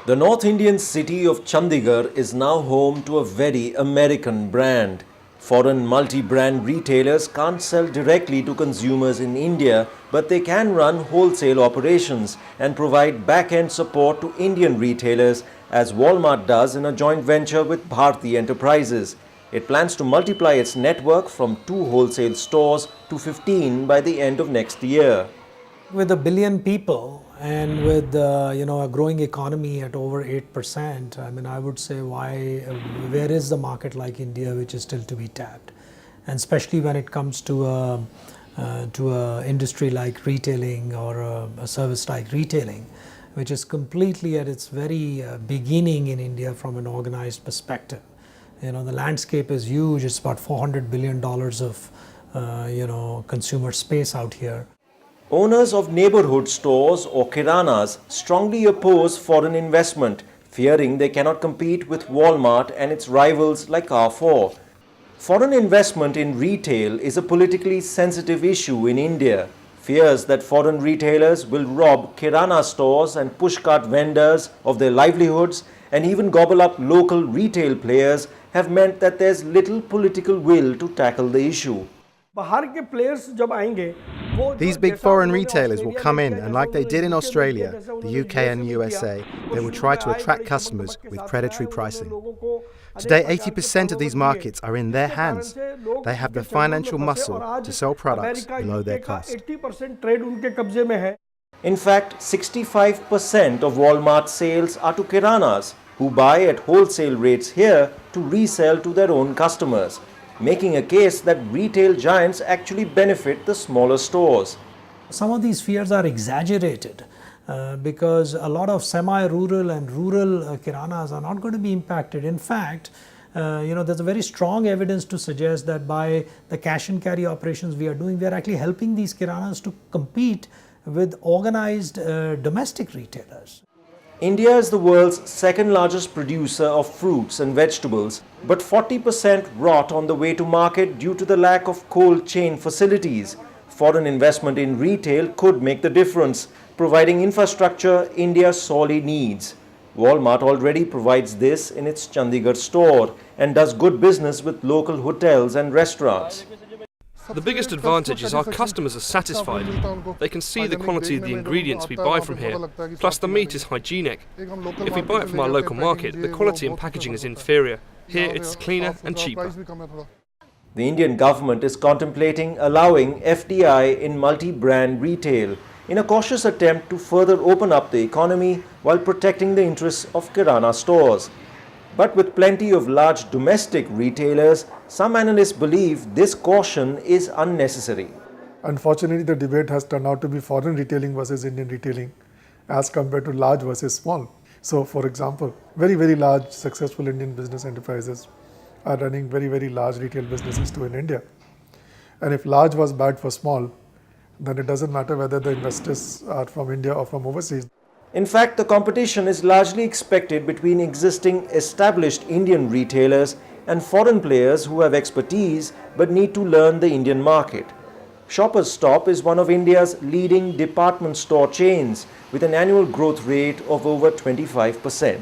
The North Indian city of Chandigarh is now home to a very American brand. Foreign multi-brand retailers can't sell directly to consumers in India, but they can run wholesale operations and provide back-end support to Indian retailers, as Walmart does in a joint venture with Bharti Enterprises. It plans to multiply its network from 2 wholesale stores to 15 by the end of next year. With a billion people and with a growing economy at over 8%, I would say where is the market like India which is still to be tapped, and especially when it comes to a industry like retailing or a service like retailing, which is completely at its very beginning in India from an organized perspective. The landscape is huge. It's about $400 billion of consumer space out here. Owners of neighborhood stores or kiranas strongly oppose foreign investment, fearing they cannot compete with Walmart and its rivals like Carrefour. Foreign investment in retail is a politically sensitive issue in India. Fears that foreign retailers will rob kirana stores and pushcart vendors of their livelihoods and even gobble up local retail players have meant that there's little political will to tackle the issue. These big foreign retailers will come in, and like they did in Australia, the UK and USA, they will try to attract customers with predatory pricing. Today, 80% of these markets are in their hands. They have the financial muscle to sell products below their cost. In fact, 65% of Walmart sales are to kiranas, who buy at wholesale rates here to resell to their own customers, making a case that retail giants actually benefit the smaller stores. Some of these fears are exaggerated because a lot of semi-rural and rural kiranas are not going to be impacted. In fact, there's a very strong evidence to suggest that by the cash and carry operations we are doing, we are actually helping these kiranas to compete with organized domestic retailers. India is the world's second largest producer of fruits and vegetables, but 40% rot on the way to market due to the lack of cold chain facilities. Foreign investment in retail could make the difference, providing infrastructure India sorely needs. Walmart already provides this in its Chandigarh store and does good business with local hotels and restaurants. The biggest advantage is our customers are satisfied. They can see the quality of the ingredients we buy from here, plus the meat is hygienic. If we buy it from our local market, the quality and packaging is inferior. Here it's cleaner and cheaper. The Indian government is contemplating allowing FDI in multi-brand retail in a cautious attempt to further open up the economy while protecting the interests of kirana stores. But with plenty of large domestic retailers, some analysts believe this caution is unnecessary. Unfortunately, the debate has turned out to be foreign retailing versus Indian retailing as compared to large versus small. So, for example, very, very large successful Indian business enterprises are running very, very large retail businesses too in India. And if large was bad for small, then it doesn't matter whether the investors are from India or from overseas. In fact, the competition is largely expected between existing established Indian retailers and foreign players who have expertise but need to learn the Indian market. Shoppers Stop is one of India's leading department store chains with an annual growth rate of over 25%.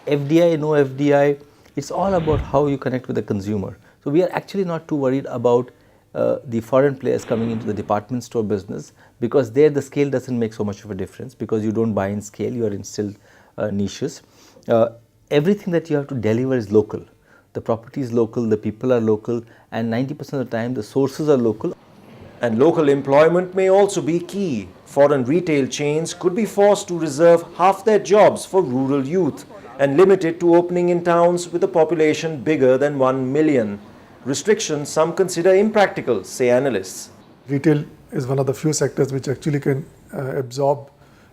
FDI, no FDI, it's all about how you connect with the consumer. So we are actually not too worried about the foreign players coming into the department store business, because there the scale doesn't make so much of a difference, because you don't buy in scale, you are in still niches. Everything that you have to deliver is local. The property is local, the people are local, and 90% of the time the sources are local. And local employment may also be key. Foreign retail chains could be forced to reserve half their jobs for rural youth and limit it to opening in towns with a population bigger than 1 million. Restrictions some consider impractical, say analysts. Retail is one of the few sectors which actually can absorb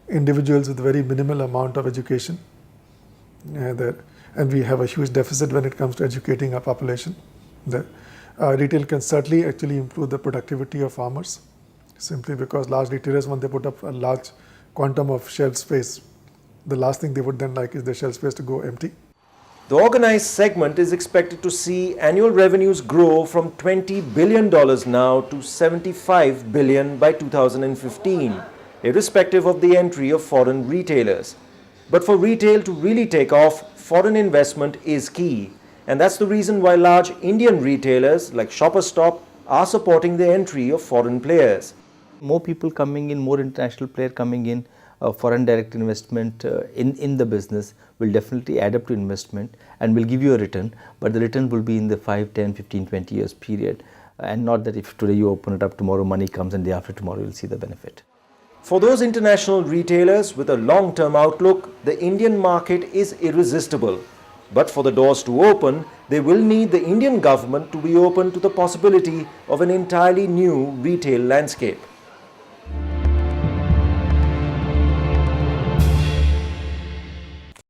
individuals with very minimal amount of education. And we have a huge deficit when it comes to educating our population. Retail can certainly actually improve the productivity of farmers, simply because large retailers, when they put up a large quantum of shelf space, the last thing they would then like is the shelf space to go empty. The organized segment is expected to see annual revenues grow from $20 billion now to $75 billion by 2015, irrespective of the entry of foreign retailers. But for retail to really take off, foreign investment is key. And that's the reason why large Indian retailers like Shoppers Stop are supporting the entry of foreign players. More people coming in, more international player coming in, foreign direct investment in the business will definitely add up to investment and will give you a return, but the return will be in the 5, 10, 15, 20 years period, and not that if today you open it up, tomorrow money comes and day after tomorrow you'll see the benefit. For those international retailers with a long-term outlook, the Indian market is irresistible. But for the doors to open, they will need the Indian government to be open to the possibility of an entirely new retail landscape.